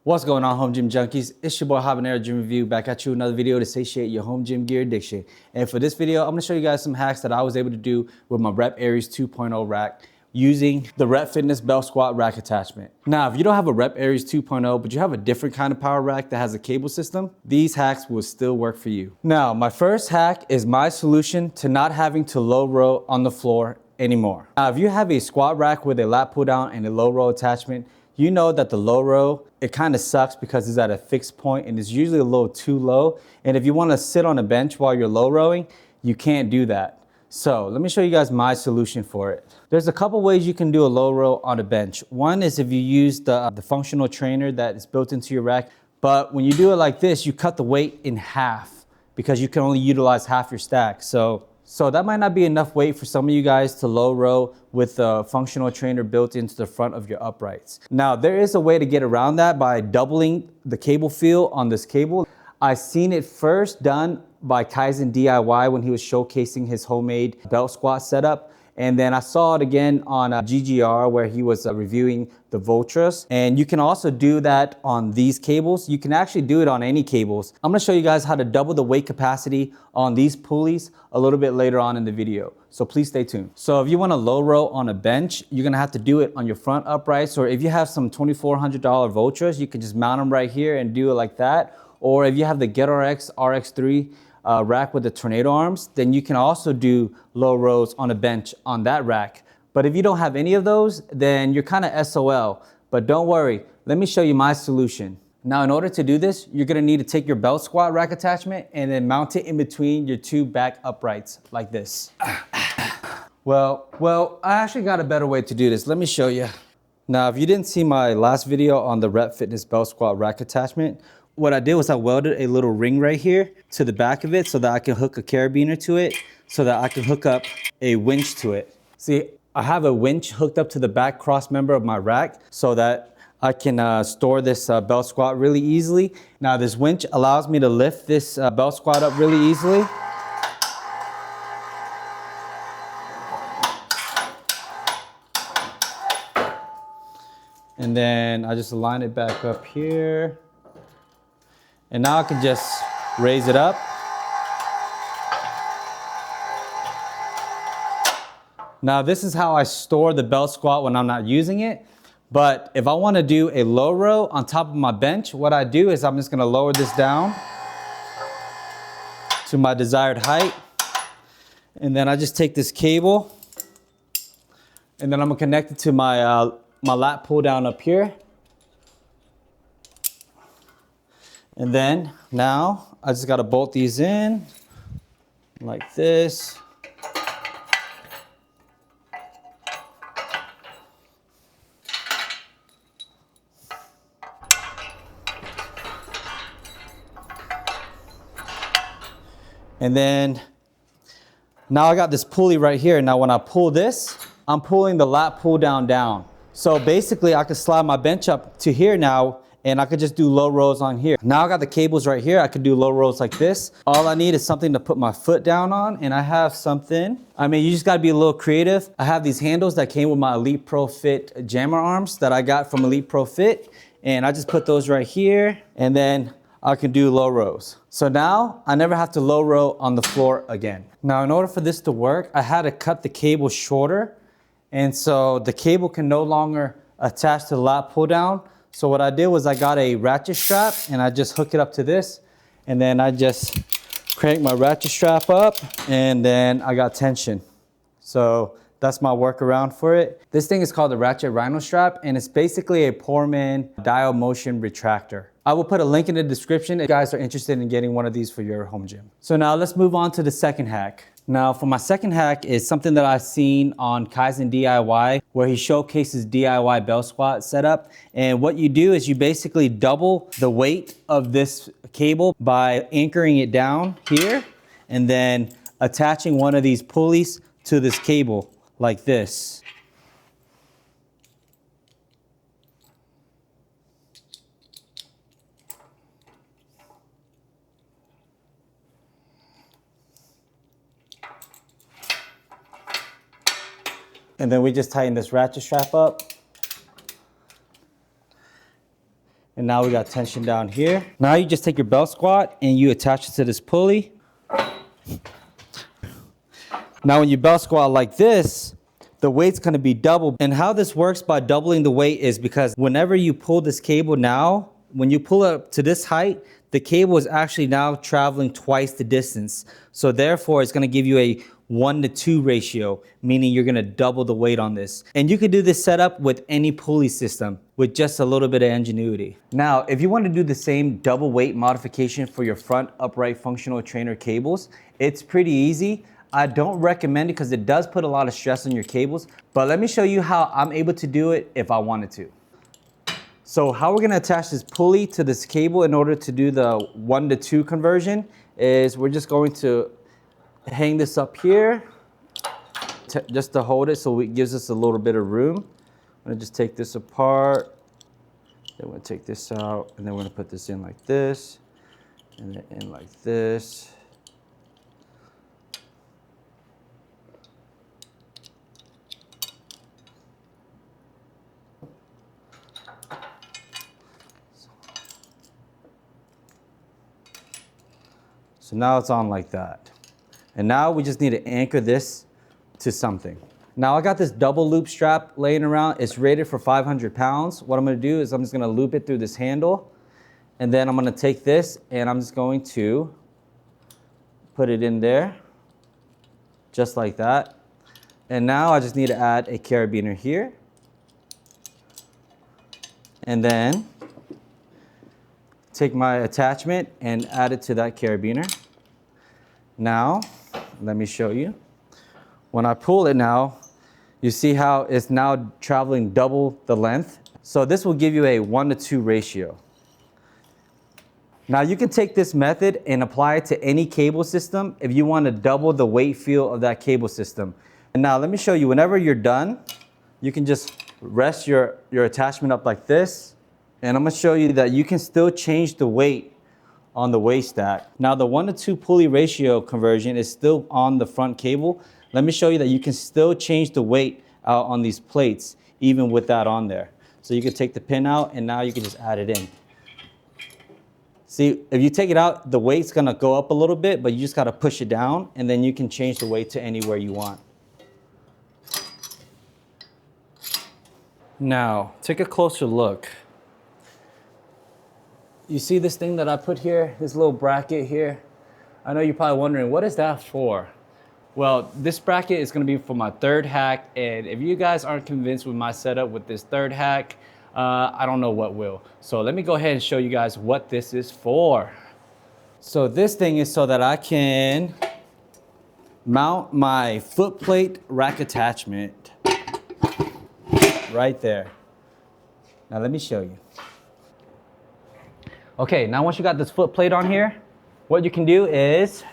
What's going on, home gym junkies? It's your boy Habanero Gym Review back at you with another video to satiate your home gym gear addiction. And for this video, I'm gonna show you guys some hacks that I was able to do with my Rep Aries 2.0 rack using the Rep Fitness Belt Squat rack attachment. Now, if you don't have a Rep Aries 2.0, but you have a different kind of power rack that has a cable system, these hacks will still work for you. Now, my first hack is my solution to not having to low row on the floor anymore. Now, if you have a squat rack with a lat pull down and a low row attachment, you know that the low row, it kind of sucks because it's at a fixed point and it's usually a little too low. And if you want to sit on a bench while you're low rowing, you can't do that. So let me show you guys my solution for it. There's a couple ways you can do a low row on a bench. One is if you use the functional trainer that is built into your rack. But when you do it like this, you cut the weight in half because you can only utilize half your stack. So that might not be enough weight for some of you guys to low row with a functional trainer built into the front of your uprights. Now, there is a way to get around that by doubling the cable feel on this cable. I've seen it first done by Kaizen DIY when he was showcasing his homemade belt squat setup. And then I saw it again on GGR where he was reviewing the Voltras. And you can also do that on these cables. You can actually do it on any cables. I'm gonna show you guys how to double the weight capacity on these pulleys a little bit later on in the video. So please stay tuned. So if you wanna low row on a bench, you're gonna have to do it on your front uprights, or if you have some $2,400 Voltras, you can just mount them right here and do it like that. Or if you have the GetRx RX3 rack with the tornado arms, then you can also do low rows on a bench on that rack. But if you don't have any of those, then you're kind of SOL. But don't worry, let me show you my solution. Now, in order to do this, you're gonna need to take your belt squat rack attachment and then mount it in between your two back uprights like this. Well, I actually got a better way to do this. Let me show you. Now, if you didn't see my last video on the Rep Fitness Belt Squat rack attachment, what I did was I welded a little ring right here to the back of it so that I can hook a carabiner to it so that I can hook up a winch to it. See, I have a winch hooked up to the back cross member of my rack so that I can store this belt squat really easily. Now this winch allows me to lift this belt squat up really easily. And then I just align it back up here. And now I can just raise it up. Now this is how I store the belt squat when I'm not using it. But if I want to do a low row on top of my bench, what I do is I'm just going to lower this down to my desired height. And then I just take this cable and then I'm going to connect it to my, my lat pull down up here. And then now I just got to bolt these in like this. And then now I got this pulley right here. Now when I pull this, I'm pulling the lat pull down. So basically I could slide my bench up to here now and I could just do low rows on here. Now I got the cables right here. I could do low rows like this. All I need is something to put my foot down on, and I have something. I mean, you just gotta be a little creative. I have these handles that came with my Elite Pro Fit jammer arms that I got from Elite Pro Fit, and I just put those right here, and then I can do low rows. So now I never have to low row on the floor again. Now, in order for this to work, I had to cut the cable shorter, and so the cable can no longer attach to the lat pull down. So what I did was I got a ratchet strap and I just hook it up to this, and then I just crank my ratchet strap up, and then I got tension. So that's my workaround for it. This thing is called the Ratchet Rhino strap, and it's basically a Poorman dial motion retractor. I will put a link in the description if you guys are interested in getting one of these for your home gym. So now let's move on to the second hack. Now for my second hack is something that I've seen on Kaizen DIY where he showcases DIY belt squat setup. And what you do is you basically double the weight of this cable by anchoring it down here and then attaching one of these pulleys to this cable like this. And then we just tighten this ratchet strap up. And now we got tension down here. Now you just take your belt squat and you attach it to this pulley. Now when you belt squat like this, the weight's gonna be double. And how this works by doubling the weight is because whenever you pull this cable now, when you pull it up to this height, the cable is actually now traveling twice the distance. So therefore, it's gonna give you a 1-to-2 ratio, meaning you're gonna double the weight on this. And you could do this setup with any pulley system with just a little bit of ingenuity. Now, if you want to do the same double weight modification for your front upright functional trainer cables, it's pretty easy. I don't recommend it because it does put a lot of stress on your cables, but let me show you how I'm able to do it if I wanted to. So how we're gonna attach this pulley to this cable in order to do the 1-to-2 conversion is we're just going to hang this up here just to hold it so it gives us a little bit of room. I'm gonna just take this apart, then we're gonna take this out, and then we're gonna put this in like this, and then in like this. So now it's on like that. And now we just need to anchor this to something. Now I got this double loop strap laying around. It's rated for 500 pounds. What I'm gonna do is I'm just gonna loop it through this handle, and then I'm gonna take this and I'm just going to put it in there, just like that. And now I just need to add a carabiner here. And then take my attachment and add it to that carabiner. Now, let me show you. When I pull it now, you see how it's now traveling double the length. So this will give you a 1-to-2 ratio. Now you can take this method and apply it to any cable system if you want to double the weight feel of that cable system. And now let me show you, whenever you're done, you can just rest your attachment up like this. And I'm gonna show you that you can still change the weight on the weight stack. Now the 1-to-2 pulley ratio conversion is still on the front cable. Let me show you that you can still change the weight out on these plates, even with that on there. So you can take the pin out and now you can just add it in. See, if you take it out, the weight's gonna go up a little bit, but you just gotta push it down and then you can change the weight to anywhere you want. Now, take a closer look. You see this thing that I put here, this little bracket here? I know you're probably wondering, what is that for? Well, this bracket is gonna be for my third hack, and if you guys aren't convinced with my setup with this third hack, I don't know what will. So let me go ahead and show you guys what this is for. So this thing is so that I can mount my foot plate rack attachment right there. Now let me show you. Okay, now once you got this foot plate on here, what you can do is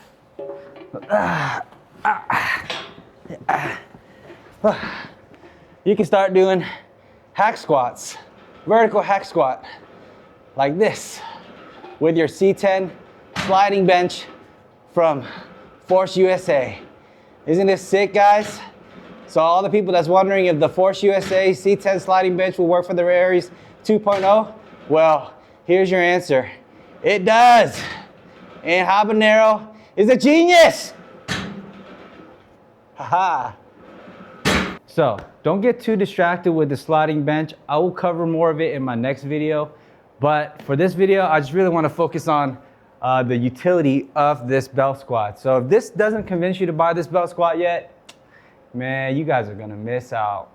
you can start doing hack squats, vertical hack squat, like this, with your C-10 sliding bench from Force USA. Isn't this sick, guys? So all the people that's wondering if the Force USA C-10 sliding bench will work for the Aries 2.0, well, here's your answer. It does. And Habanero is a genius. Haha. So don't get too distracted with the sliding bench. I will cover more of it in my next video. But for this video, I just really want to focus on the utility of this belt squat. So if this doesn't convince you to buy this belt squat yet, man, you guys are gonna miss out.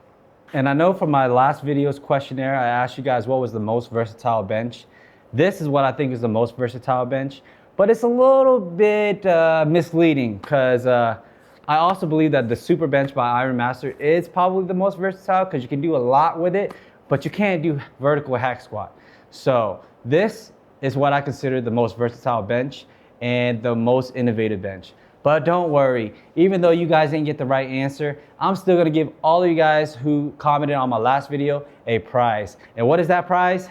And I know from my last video's questionnaire, I asked you guys what was the most versatile bench. This is what I think is the most versatile bench, but it's a little bit misleading because I also believe that the Super Bench by Iron Master is probably the most versatile because you can do a lot with it, but you can't do vertical hack squat. So this is what I consider the most versatile bench and the most innovative bench. But don't worry, even though you guys didn't get the right answer, I'm still gonna give all of you guys who commented on my last video a prize. And what is that prize?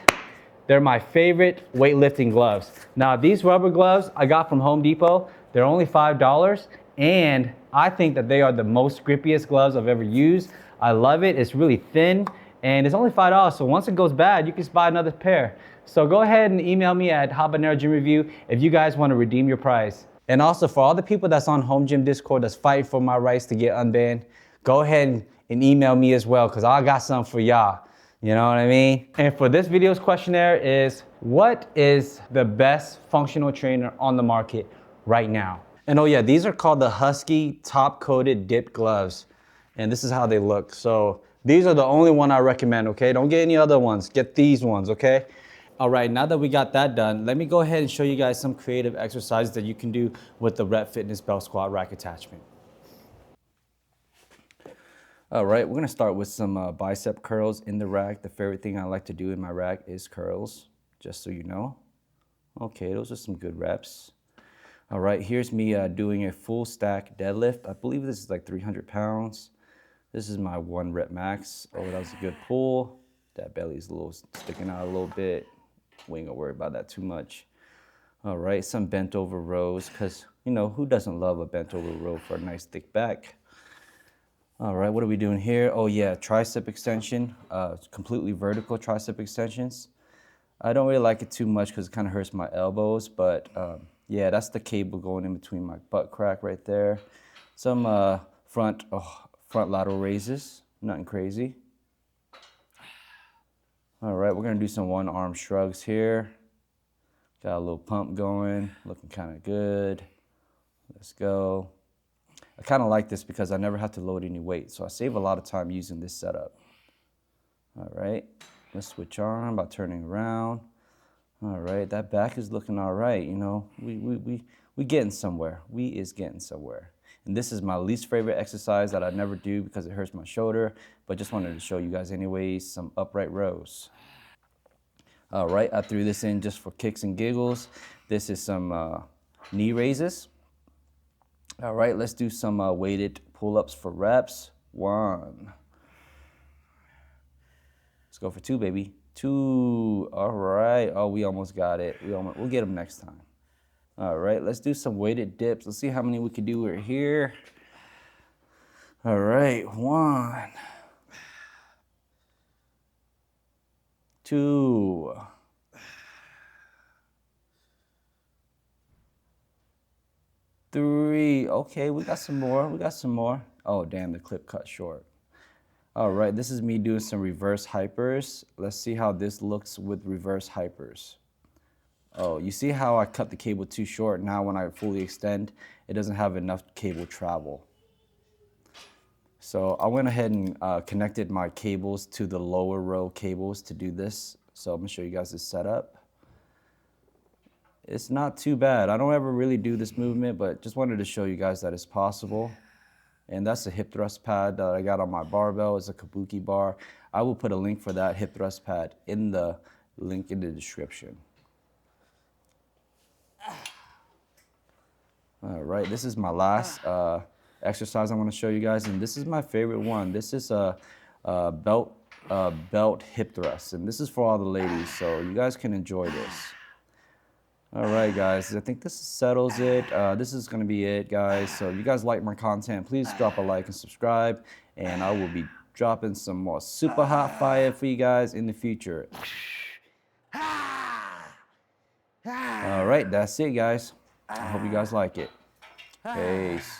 They're my favorite weightlifting gloves. Now these rubber gloves I got from Home Depot. They're only $5 and I think that they are the most grippiest gloves I've ever used. I love it, it's really thin And it's only $5, so once it goes bad, you can just buy another pair. So go ahead and email me at Habanero Gym Review if you guys want to redeem your prize. And also for all the people that's on Home Gym Discord that's fighting for my rights to get unbanned, go ahead and email me as well, because I got something for y'all. You know what I mean? And for this video's questionnaire is, what is the best functional trainer on the market right now? And oh yeah, these are called the Husky top-coated dip gloves. And this is how they look. So these are the only one I recommend, okay? Don't get any other ones, get these ones, okay? All right, now that we got that done, let me go ahead and show you guys some creative exercises that you can do with the Rep Fitness belt squat rack attachment. All right, we're gonna start with some bicep curls in the rack. The favorite thing I like to do in my rack is curls, just so you know. Okay, those are some good reps. All right, here's me doing a full stack deadlift. I believe this is like 300 pounds. This is my 1 rep max. Oh, that was a good pull. That belly's a little sticking out a little bit. We ain't gonna worry about that too much. All right, some bent over rows, because, you know, who doesn't love a bent over row for a nice thick back? All right, what are we doing here? Oh yeah, tricep extension, completely vertical tricep extensions. I don't really like it too much because it kind of hurts my elbows, but yeah, that's the cable going in between my butt crack right there. Some front lateral raises, nothing crazy. All right, we're gonna do some one arm shrugs here. Got a little pump going, looking kind of good. Let's go. I kind of like this because I never have to load any weight, so I save a lot of time using this setup. All right, let's switch arm by turning around. All right, that back is looking all right. You know, we getting somewhere. We is getting somewhere. And this is my least favorite exercise that I never do because it hurts my shoulder, but just wanted to show you guys anyways, some upright rows. All right, I threw this in just for kicks and giggles. This is some knee raises. All right, let's do some weighted pull-ups for reps. 1. Let's go for 2, baby. 2. All right. Oh, we almost got it. We'll get them next time. All right, let's do some weighted dips. Let's see how many we can do right here. All right, 1, 2. 3. Okay, we got some more. Oh, damn, the clip cut short. All right, this is me doing some reverse hypers. Let's see how this looks with reverse hypers. Oh, you see how I cut the cable too short? Now when I fully extend, it doesn't have enough cable travel. So I went ahead and connected my cables to the lower row cables to do this. So I'm gonna show you guys this setup. It's not too bad. I don't ever really do this movement, but just wanted to show you guys that it's possible. And that's a hip thrust pad that I got on my barbell. It's a kabuki bar. I will put a link for that hip thrust pad in the link in the description. All right, this is my last exercise I want to show you guys, and this is my favorite one. This is a belt hip thrust, and this is for all the ladies, so you guys can enjoy this. All right, guys, I think this settles it. This is gonna be it, guys. So if you guys like my content, please drop a like and subscribe, and I will be dropping some more super hot fire for you guys in the future. All right, that's it, guys. I hope you guys like it. Peace.